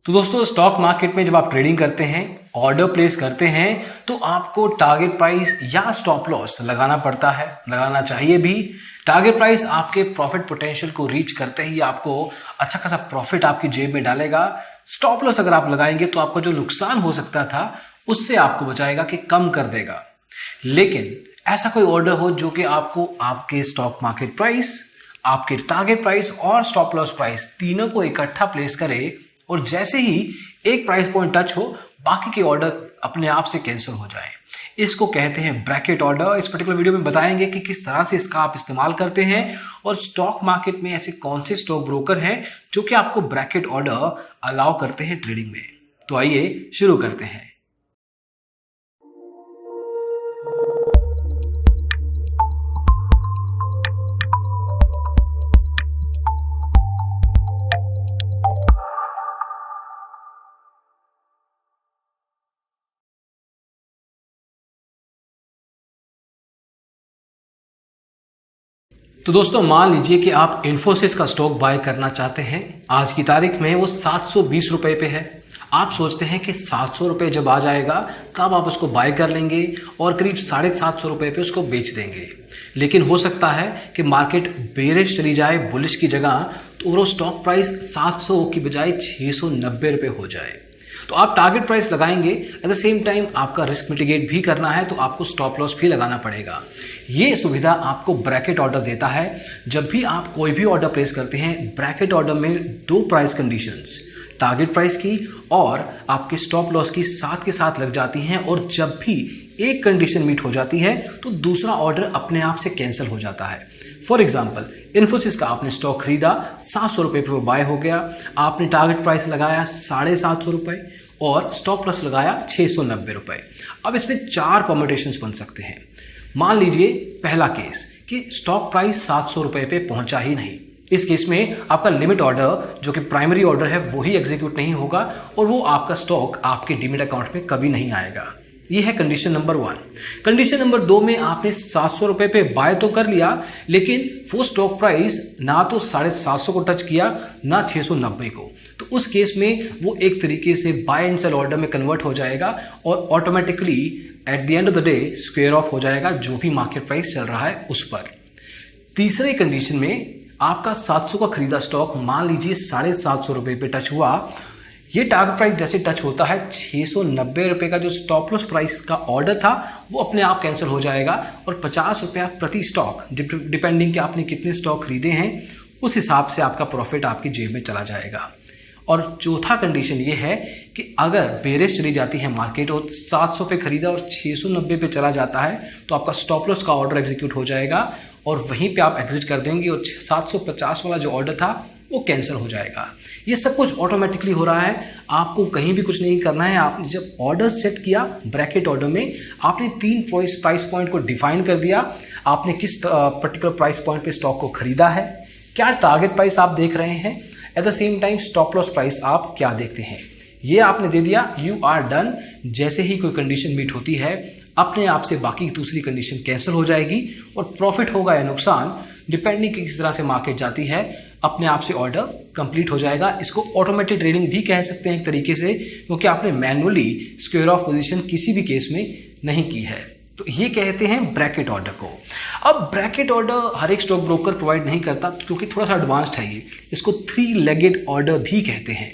तो दोस्तों stock market में जब आप ट्रेडिंग करते हैं, ऑर्डर प्लेस करते हैं, तो आपको टारगेट प्राइस या स्टॉप लॉस लगाना पड़ता है, लगाना चाहिए भी। टारगेट प्राइस आपके प्रॉफिट पोटेंशियल को रीच करते ही आपको अच्छा खासा प्रॉफिट आपकी जेब में डालेगा। स्टॉप लॉस अगर आप लगाएंगे तो आपका जो नुकसान हो सकता था उससे आपको बचाएगा कि कम कर देगा। लेकिन ऐसा कोई ऑर्डर हो जो कि आपको आपके स्टॉक मार्केट प्राइस, आपके टारगेट प्राइस और स्टॉप लॉस प्राइस तीनों को इकट्ठा प्लेस करे और जैसे ही एक प्राइस पॉइंट टच हो बाकी के ऑर्डर अपने आप से कैंसिल हो जाए, इसको कहते हैं ब्रैकेट ऑर्डर। इस पर्टिकुलर वीडियो में बताएंगे कि किस तरह से इसका आप इस्तेमाल करते हैं और स्टॉक मार्केट में ऐसे कौन से स्टॉक ब्रोकर हैं जो कि आपको ब्रैकेट ऑर्डर अलाउ करते हैं ट्रेडिंग में। तो आइए शुरू करते हैं। तो दोस्तों मान लीजिए कि आप इन्फोसिस का स्टॉक बाय करना चाहते हैं। आज की तारीख में वो 720 रुपए पे है। आप सोचते हैं कि 700 रुपए जब आ जाएगा तब आप उसको बाय कर लेंगे और करीब 750 रुपए पे उसको बेच देंगे। लेकिन हो सकता है कि मार्केट बेरिश चली जाए बुलिश की जगह, तो वो स्टॉक प्राइस 700 की बजाय 690 रुपए हो जाए। तो आप टारगेट प्राइस लगाएंगे, एट द सेम टाइम आपका रिस्क मिटिगेट भी करना है, तो आपको स्टॉप लॉस भी लगाना पड़ेगा। ये सुविधा आपको ब्रैकेट ऑर्डर देता है। जब भी आप कोई भी ऑर्डर प्लेस करते हैं, ब्रैकेट ऑर्डर में दो प्राइस कंडीशंस, टारगेट प्राइस की और आपके स्टॉप लॉस की साथ के साथ लग जाती हैं और जब भी एक कंडीशन मीट हो जाती है तो दूसरा ऑर्डर अपने आप से कैंसिल हो जाता है। फॉर एग्जाम्पल, इन्फोसिस का आपने स्टॉक खरीदा, 700 रुपए पे वो बाय हो गया, आपने टारगेट प्राइस लगाया 750 रुपए और स्टॉप लॉस लगाया 690 रुपए। अब इसमें 4 परम्यूटेशंस बन सकते हैं। मान लीजिए पहला केस कि स्टॉक प्राइस 700 रुपए पे पहुंचा ही नहीं। इस केस में आपका लिमिट ऑर्डर जो कि प्राइमरी ऑर्डर है वो ही एग्जीक्यूट नहीं होगा और वो आपका स्टॉक आपके डीमैट अकाउंट में कभी नहीं आएगा। ये है कंडीशन नंबर 1। कंडीशन नंबर 2 में आपने 700 रुपए पे बाय तो कर लिया, लेकिन वो स्टॉक प्राइस ना तो 750 को टच किया ना 690 को। तो उस केस में वो एक तरीके से बाय एंड सेल ऑर्डर में कन्वर्ट हो जाएगा और automatically at the end of the day square of हो जाएगा जो भी मार्केट प्राइस चल रहा है उस पर। तीसरे कंडीशन में आपका 700 का खरीदा स्टॉक मान लीजिए 750 रुपए पे टच हुआ। ये टारगेट प्राइस जैसे टच होता है 690 रुपए का जो स्टॉप लॉस प्राइस का ऑर्डर था वो अपने आप कैंसिल हो जाएगा और 50 रुपया प्रति स्टॉक, डिपेंडिंग कि आपने कितने स्टॉक खरीदे हैं उस हिसाब से आपका प्रॉफिट आपकी जेब में चला जाएगा। और चौथा कंडीशन ये है कि अगर बेरिश चली जाती है मार्केट और 700 पे खरीदा और 690 पे चला जाता है तो आपका स्टॉप लॉस का ऑर्डर एग्जीक्यूट हो जाएगा और वहीं पे आप एग्जिट कर देंगे और 750 वाला जो ऑर्डर था वो कैंसिल हो जाएगा। ये सब कुछ ऑटोमेटिकली हो रहा है, आपको कहीं भी कुछ नहीं करना है। आपने जब ऑर्डर सेट किया ब्रैकेट ऑर्डर में, आपने 3 प्राइस पॉइंट को डिफाइन कर दिया। आपने किस पर्टिकुलर प्राइस पॉइंट पे स्टॉक को खरीदा है, क्या टारगेट प्राइस आप देख रहे हैं, at the same time stop loss price आप क्या देखते हैं, ये आपने दे दिया। You are done. जैसे ही कोई कंडीशन मीट होती है अपने आप से बाकी दूसरी कंडीशन कैंसिल हो जाएगी और प्रॉफिट होगा या नुकसान डिपेंडिंग किस तरह से मार्केट जाती है अपने आप से ऑर्डर कंप्लीट हो जाएगा। इसको ऑटोमेटिक ट्रेडिंग भी कह सकते हैं एक तरीके से, क्योंकि आपने मैनुअली स्क्वायर ऑफ पोजीशन किसी भी केस में नहीं की है। तो ये कहते हैं ब्रैकेट ऑर्डर को। अब ब्रैकेट ऑर्डर हर एक स्टॉक ब्रोकर प्रोवाइड नहीं करता क्योंकि थोड़ा सा एडवांस्ड है ये। इसको 3 लेगेड ऑर्डर भी कहते हैं।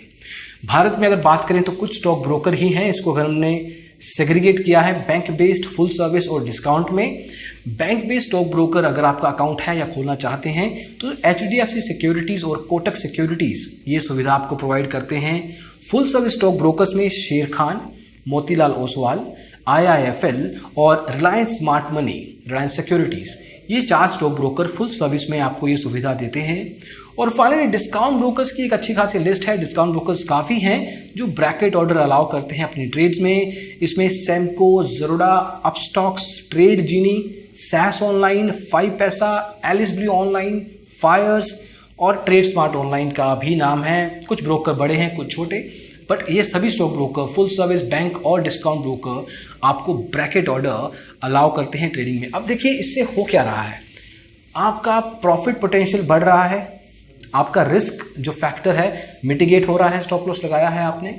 भारत में अगर बात करें तो कुछ स्टॉक ब्रोकर ही हैं। इसको अगर हमने सेग्रीगेट किया है बैंक बेस्ड, फुल सर्विस और डिस्काउंट में। बैंक बेस्ड स्टॉक ब्रोकर अगर आपका अकाउंट है या खोलना चाहते हैं तो HDFC सिक्योरिटीज और कोटक सिक्योरिटीज ये सुविधा आपको प्रोवाइड करते हैं। फुल सर्विस स्टॉक ब्रोकर्स में शेर खान, मोतीलाल ओसवाल, IIFL और Reliance smart money, Reliance securities, ये 4 स्टॉक ब्रोकर फुल सर्विस में आपको ये सुविधा देते हैं। और फाइनली डिस्काउंट ब्रोकर्स की एक अच्छी खासी लिस्ट है। डिस्काउंट ब्रोकर्स काफ़ी हैं जो ब्रैकेट ऑर्डर अलाउ करते हैं अपनी ट्रेड्स में। इसमें सेमको, ज़रोडा, अपस्टॉक्स, ट्रेड जीनी, सैस ऑनलाइन, 5 पैसा, एलिस ब्लू ऑनलाइन, फायर्स और ट्रेड स्मार्ट ऑनलाइन का भी नाम है। कुछ ब्रोकर बड़े हैं, कुछ छोटे, बट ये सभी stock broker, full service bank और डिस्काउंट ब्रोकर आपको ब्रैकेट ऑर्डर अलाउ करते हैं ट्रेडिंग में। अब देखिए इससे हो क्या रहा है, आपका प्रॉफिट पोटेंशियल बढ़ रहा है, आपका रिस्क जो फैक्टर है मिटिगेट हो रहा है, स्टॉप लॉस लगाया है आपने।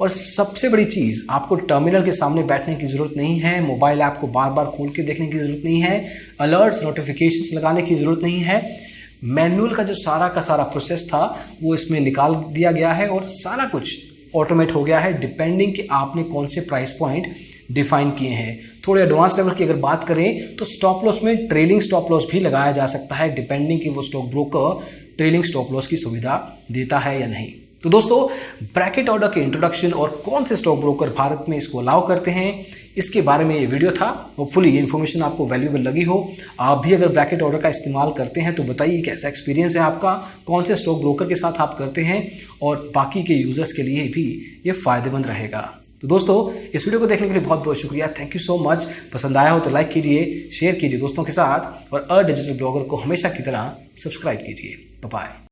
और सबसे बड़ी चीज़, आपको टर्मिनल के सामने बैठने की ज़रूरत नहीं है, मोबाइल ऐप को बार बार खोल के देखने की ज़रूरत नहीं है, अलर्ट्स नोटिफिकेशंस लगाने की ज़रूरत नहीं है। मैनुअल का जो सारा का सारा प्रोसेस था वो इसमें निकाल दिया गया है और सारा कुछ ऑटोमेट हो गया है, डिपेंडिंग कि आपने कौन से प्राइस पॉइंट डिफाइन किए हैं। थोड़े एडवांस लेवल की अगर बात करें तो स्टॉप लॉस में ट्रेलिंग स्टॉप लॉस भी लगाया जा सकता है, डिपेंडिंग कि वो stock broker trailing stop loss की सुविधा देता है या नहीं। तो दोस्तों, ब्रैकेट ऑर्डर के इंट्रोडक्शन और कौन से स्टॉक ब्रोकर भारत में इसको अलाउ करते हैं, इसके बारे में ये वीडियो था। होपफुली ये इन्फॉर्मेशन आपको वैल्यूएबल लगी हो। आप भी अगर ब्रैकेट ऑर्डर का इस्तेमाल करते हैं तो बताइए कैसा एक्सपीरियंस है आपका, कौन से स्टॉक ब्रोकर के साथ आप करते हैं, और बाकी के यूजर्स के लिए भी ये फायदेमंद रहेगा। तो दोस्तों, इस वीडियो को देखने के लिए बहुत बहुत शुक्रिया। Thank you so much. पसंद आया हो तो लाइक कीजिए, शेयर कीजिए दोस्तों के साथ, और डिजिटल ब्लॉगर को हमेशा की तरह सब्सक्राइब कीजिए। Bye bye.